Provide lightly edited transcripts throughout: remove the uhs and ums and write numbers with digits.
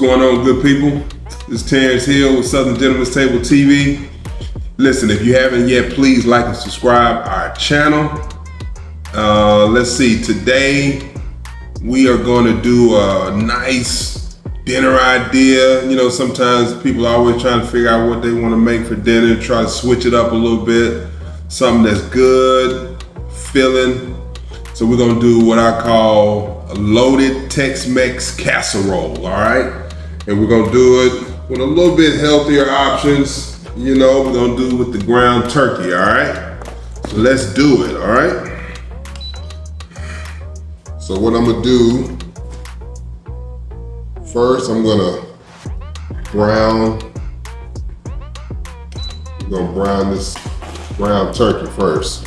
going on, good people? This is Terrence Hill with Southern Gentleman's Table TV. Listen, if you haven't yet, please like and subscribe our channel. Let's see, today we are going to do a nice dinner idea. You know, sometimes people are always trying to figure out what they want to make for dinner, try to switch it up a little bit. Something that's good, filling. So we're gonna do what I call a loaded Tex-Mex casserole, all right? And we're gonna do it with a little bit healthier options. You know, we're gonna do it with the ground turkey, all right? So let's do it, all right? So what I'm gonna do, first I'm gonna brown this ground turkey first.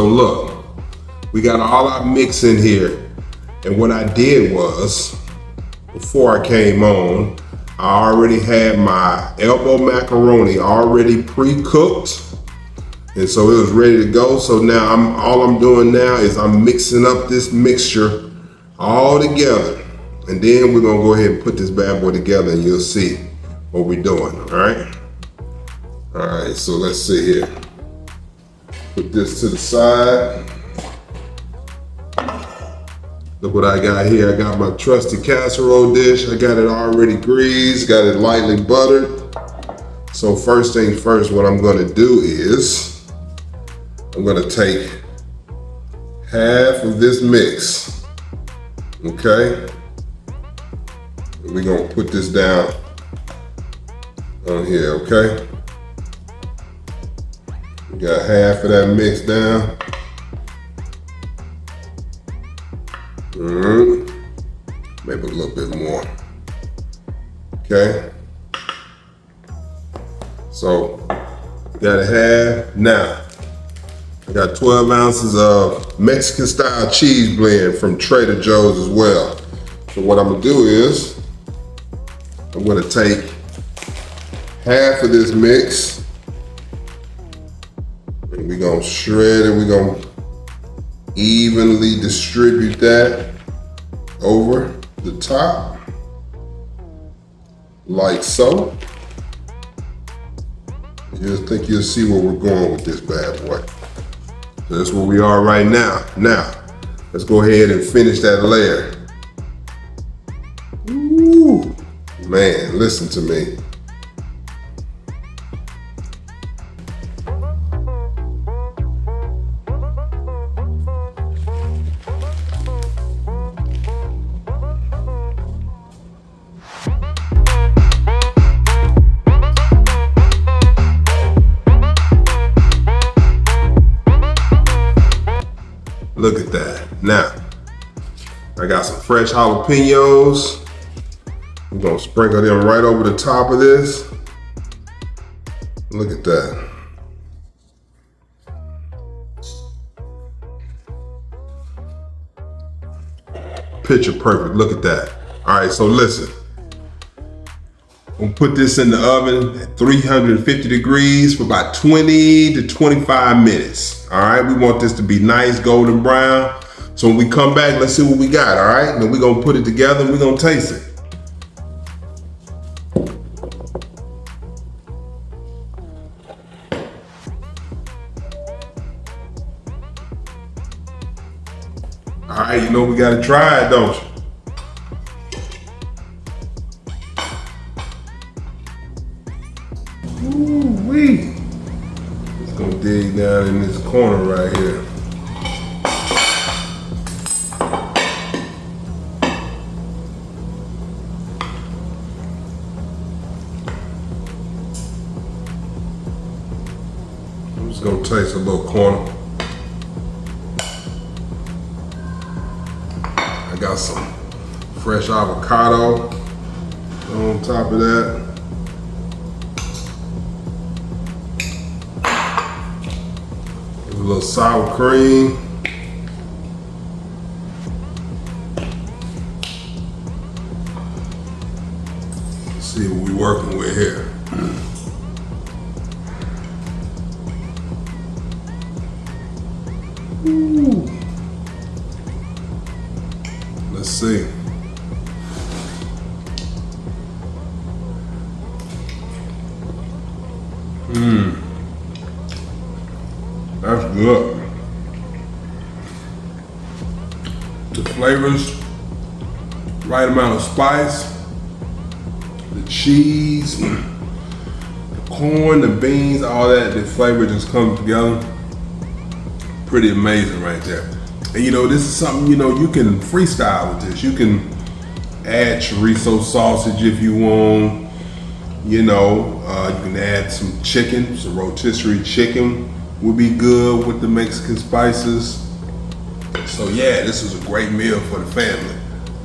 So look, we got all our mix in here. And what I did was, before I came on, I already had my elbow macaroni already pre-cooked. And so it was ready to go. So now all I'm doing now is I'm mixing up this mixture all together. And then we're gonna go ahead and put this bad boy together and you'll see what we're doing, all right? All right, so let's see here. Put this to the side. Look what I got here. I got my trusty casserole dish. I got it already greased, got it lightly buttered. So first things first, what I'm gonna do is, I'm gonna take half of this mix, okay? And we're gonna put this down on here, okay? We got half of that mix down. Maybe a little bit more. Okay. So got a half. Now I got 12 ounces of Mexican style cheese blend from Trader Joe's as well. So what I'm gonna do is I'm gonna take half of this mix and we're gonna shred it. We're gonna evenly distribute that over the top, like so. I think you'll see where we're going with this bad boy. So that's where we are right now. Now, let's go ahead and finish that layer. Ooh, man, listen to me. Look at that. Now, I got some fresh jalapenos. We're gonna sprinkle them right over the top of this. Look at that. Picture perfect, look at that. All right, so listen. We'll put this in the oven at 350 degrees for about 20 to 25 minutes. All right, we want this to be nice golden brown. So when we come back, let's see what we got, all right? Then we're gonna put it together and we're gonna taste it. All right, you know we gotta try it, don't you? Ooh-wee. Just gonna dig down in this corner right here. I'm just gonna taste a little corner. I got some fresh avocado on top of that. A little sour cream. Let's see what we're working with here. Ooh. Let's see. That's good. The flavors, right amount of spice, the cheese, the corn, the beans, all that, the flavor just comes together. Pretty amazing right there. And you know, this is something, you know, you can freestyle with this. You can add chorizo sausage if you want. You know, you can add some chicken, some rotisserie chicken would be good with the Mexican spices. So yeah, this is a great meal for the family,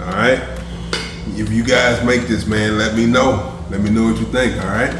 all right? If you guys make this, man, let me know. Let me know what you think, all right?